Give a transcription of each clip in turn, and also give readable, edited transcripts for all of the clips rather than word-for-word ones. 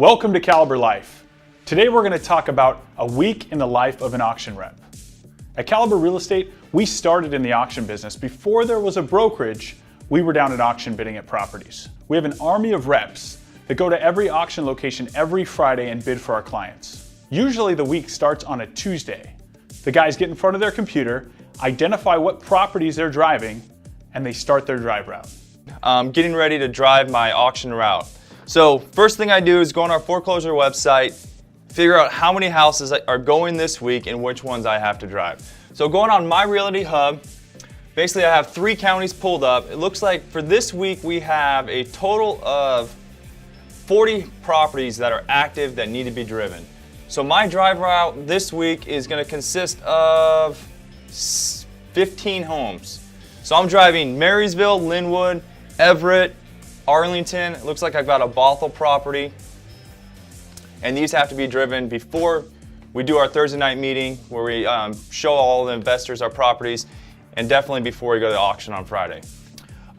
Welcome to Caliber Life. Today we're going to talk about a week in the life of an auction rep. At Caliber Real Estate, we started in the auction business. Before there was a brokerage, we were down at auction bidding at properties. We have an army of reps that go to every auction location every Friday and bid for our clients. Usually the week starts on a Tuesday. The guys get in front of their computer, identify what properties they're driving, and they start their drive route. I'm getting ready to drive my auction route. So first thing I do is go on our foreclosure website, figure out how many houses are going this week and which ones I have to drive. So going on My Realty Hub, basically I have 3 counties pulled up. It looks like for this week we have a total of 40 properties that are active that need to be driven. So my drive route this week is going to consist of 15 homes. So I'm driving Marysville, Linwood, Everett, Arlington. It looks like I've got a Bothell property. And these have to be driven before we do our Thursday night meeting where we show all the investors our properties, and definitely before we go to the auction on Friday.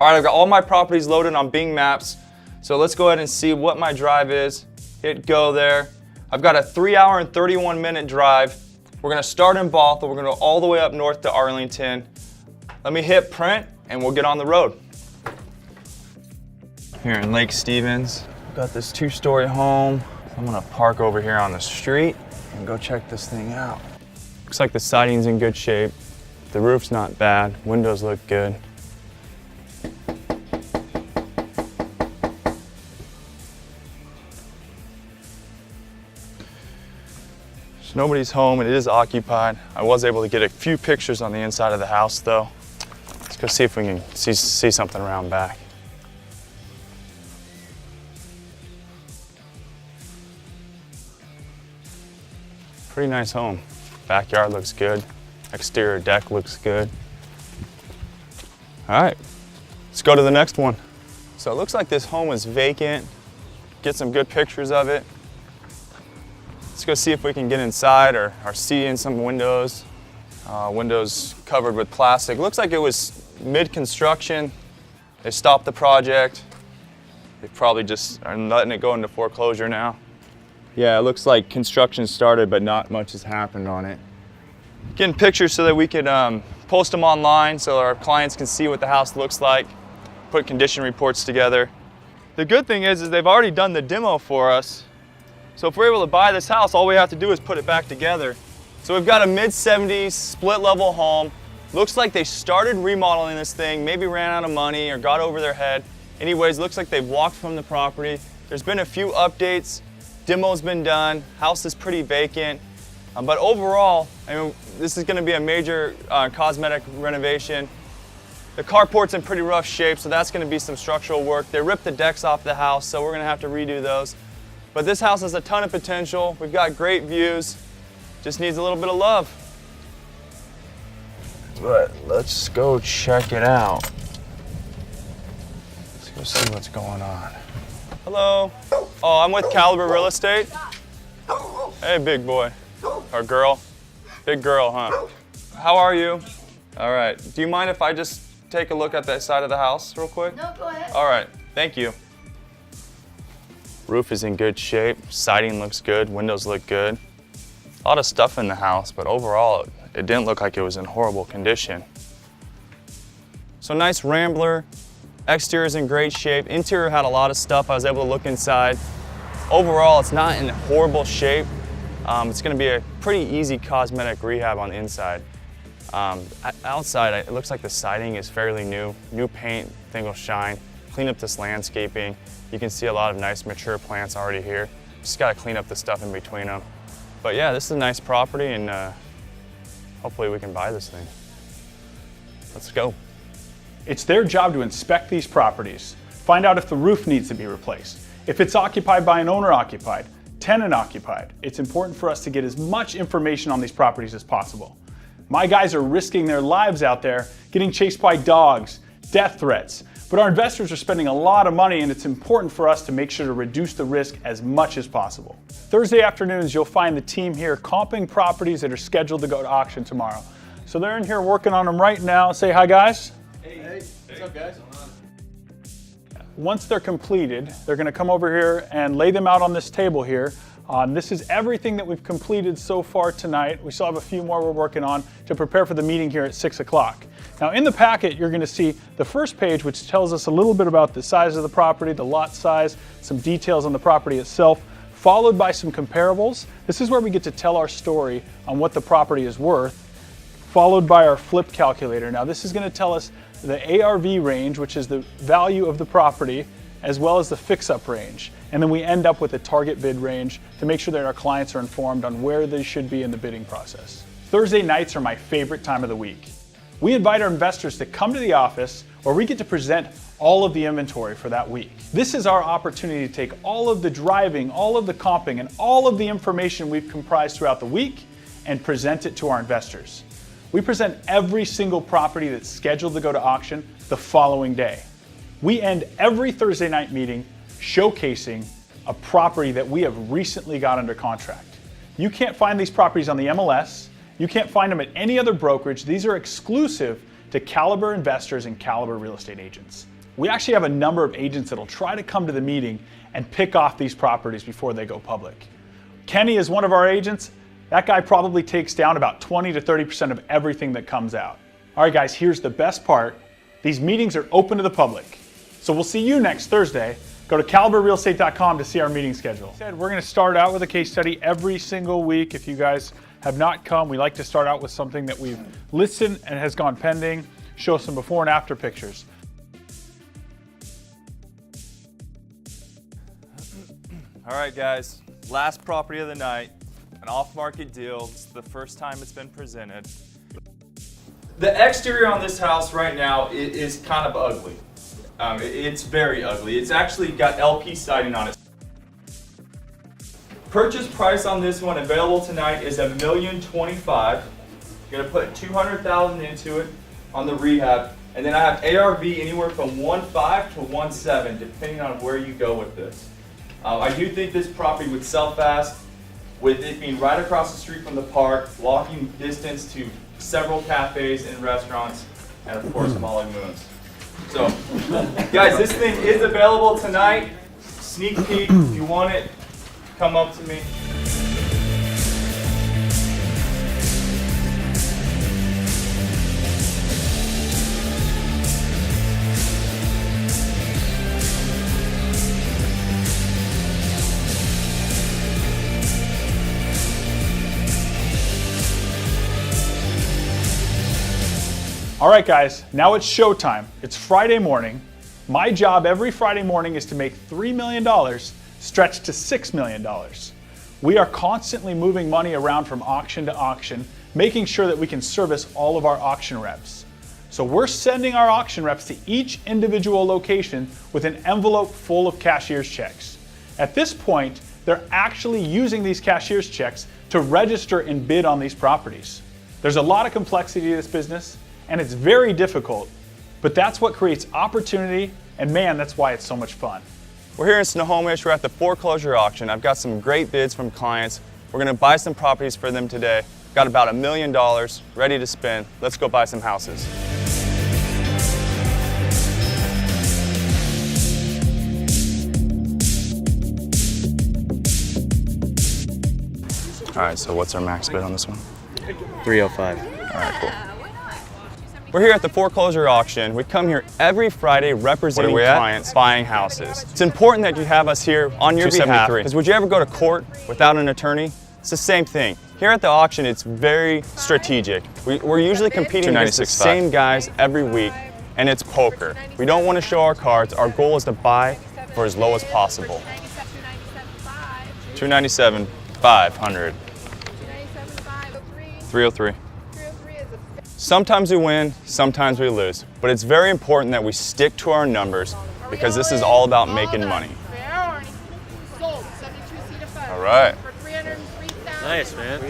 All right, I've got all my properties loaded on Bing Maps. So let's go ahead and see what my drive is. Hit go there. I've got a 3-hour and 31-minute drive. We're gonna start in Bothell. We're gonna go all the way up north to Arlington. Let me hit print and we'll get on the road. Here in Lake Stevens, I've got this 2-story home. I'm gonna park over here on the street and go check this thing out. Looks like the siding's in good shape. The roof's not bad. Windows look good. So nobody's home and it is occupied. I was able to get a few pictures on the inside of the house though. Let's go see if we can see something around back. Pretty nice home. Backyard looks good. Exterior deck looks good. All right, let's go to the next one. So it looks like this home is vacant. Get some good pictures of it. Let's go see if we can get inside or see in some windows. Windows covered with plastic. Looks like it was mid-construction. They stopped the project. They probably just are letting it go into foreclosure now. Yeah, it looks like construction started, but not much has happened on it. Getting pictures so that we could post them online so our clients can see what the house looks like, put condition reports together. The good thing is they've already done the demo for us. So if we're able to buy this house, all we have to do is put it back together. So we've got a mid-70s split level home. Looks like they started remodeling this thing, maybe ran out of money or got over their head. Anyways, looks like they've walked from the property. There's been a few updates. Demo's been done, house is pretty vacant, but overall, I mean, this is going to be a major cosmetic renovation. The carport's in pretty rough shape, so that's going to be some structural work. They ripped the decks off the house, so we're going to have to redo those. But this house has a ton of potential. We've got great views, just needs a little bit of love. But let's go check it out. Let's go see what's going on. Hello. Oh, I'm with Caliber Real Estate. Hey, big boy. Or girl. Big girl, huh? How are you? All right. Do you mind if I just take a look at that side of the house real quick? No, go ahead. All right. Thank you. Roof is in good shape. Siding looks good. Windows look good. A lot of stuff in the house, but overall, it didn't look like it was in horrible condition. So nice Rambler. Exterior is in great shape. Interior had a lot of stuff. I was able to look inside. Overall, it's not in horrible shape. It's going to be a pretty easy cosmetic rehab on the inside. Outside, it looks like the siding is fairly new. New paint, thing will shine. Clean up this landscaping. You can see a lot of nice mature plants already here. Just got to clean up the stuff in between them. But yeah, this is a nice property, and hopefully we can buy this thing. Let's go. It's their job to inspect these properties, find out if the roof needs to be replaced, if it's occupied by an owner-occupied, tenant-occupied. It's important for us to get as much information on these properties as possible. My guys are risking their lives out there, getting chased by dogs, death threats, but our investors are spending a lot of money, and it's important for us to make sure to reduce the risk as much as possible. Thursday afternoons, you'll find the team here comping properties that are scheduled to go to auction tomorrow. So they're in here working on them right now. Say hi, guys. Hey, what's up, guys? once they're completed, they're going to come over here and lay them out on this table here. This is everything that we've completed so far tonight. We still have a few more we're working on to prepare for the meeting here at 6 o'clock. Now in the packet, you're going to see the first page, which tells us a little bit about the size of the property, the lot size, some details on the property itself, followed by some comparables. This is where we get to tell our story on what the property is worth, followed by our flip calculator. Now this is going to tell us the ARV range, which is the value of the property, as well as the fix-up range. And then we end up with a target bid range to make sure that our clients are informed on where they should be in the bidding process. Thursday nights are my favorite time of the week. We invite our investors to come to the office where we get to present all of the inventory for that week. This is our opportunity to take all of the driving, all of the comping, and all of the information we've comprised throughout the week and present it to our investors. We present every single property that's scheduled to go to auction the following day. We end every Thursday night meeting showcasing a property that we have recently got under contract. You can't find these properties on the MLS. You can't find them at any other brokerage. These are exclusive to Caliber investors and Caliber real estate agents. We actually have a number of agents that'll try to come to the meeting and pick off these properties before they go public. Kenny is one of our agents. That guy probably takes down about 20 to 30% of everything that comes out. All right, guys, here's the best part. These meetings are open to the public. So we'll see you next Thursday. Go to caliberrealestate.com to see our meeting schedule. We're going to start out with a case study every single week. If you guys have not come, we like to start out with something that we've listed and has gone pending, show some before and after pictures. All right, guys, last property of the night, an off-market deal. It's the first time it's been presented. The exterior on this house right now is kind of ugly. It's very ugly. It's actually got LP siding on it. Purchase price on this one available tonight is $1,025,000. Gonna put $200,000 into it on the rehab, and then I have ARV anywhere from 1.5 to 1.7, depending on where you go with this. I do think this property would sell fast, with it being right across the street from the park, walking distance to several cafes and restaurants, and of course Molly Moons. So, guys, this thing is available tonight. Sneak peek, if you want it, come up to me. All right, guys, now it's showtime. It's Friday morning. My job every Friday morning is to make $3 million stretch to $6 million. We are constantly moving money around from auction to auction, making sure that we can service all of our auction reps. So we're sending our auction reps to each individual location with an envelope full of cashier's checks. At this point, they're actually using these cashier's checks to register and bid on these properties. There's a lot of complexity to this business, and it's very difficult, but that's what creates opportunity, and man, that's why it's so much fun. We're here in Snohomish. We're at the foreclosure auction. I've got some great bids from clients. We're gonna buy some properties for them today. Got about $1 million ready to spend. Let's go buy some houses. All right, so what's our max bid on this one? 305. All right, cool. We're here at the foreclosure auction. We come here every Friday representing clients buying houses. It's important that you have us here on your behalf, because would you ever go to court without an attorney? It's the same thing. Here at the auction, it's very strategic. We're usually competing against the same guys every week, and it's poker. We don't want to show our cards. Our goal is to buy for as low as possible. $297,500. 303. Sometimes we win, sometimes we lose, but it's very important that we stick to our numbers because this is all about making money. All right. Nice, man.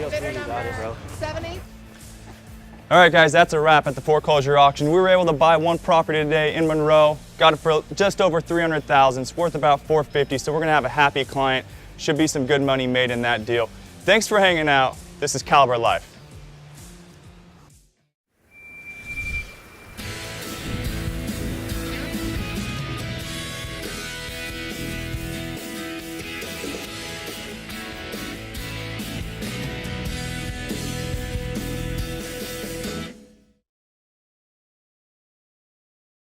All right, guys, that's a wrap at the foreclosure auction. We were able to buy one property today in Monroe. Got it for just over $300,000. It's worth about $450, so we're gonna have a happy client. Should be some good money made in that deal. Thanks for hanging out. This is Caliber Life.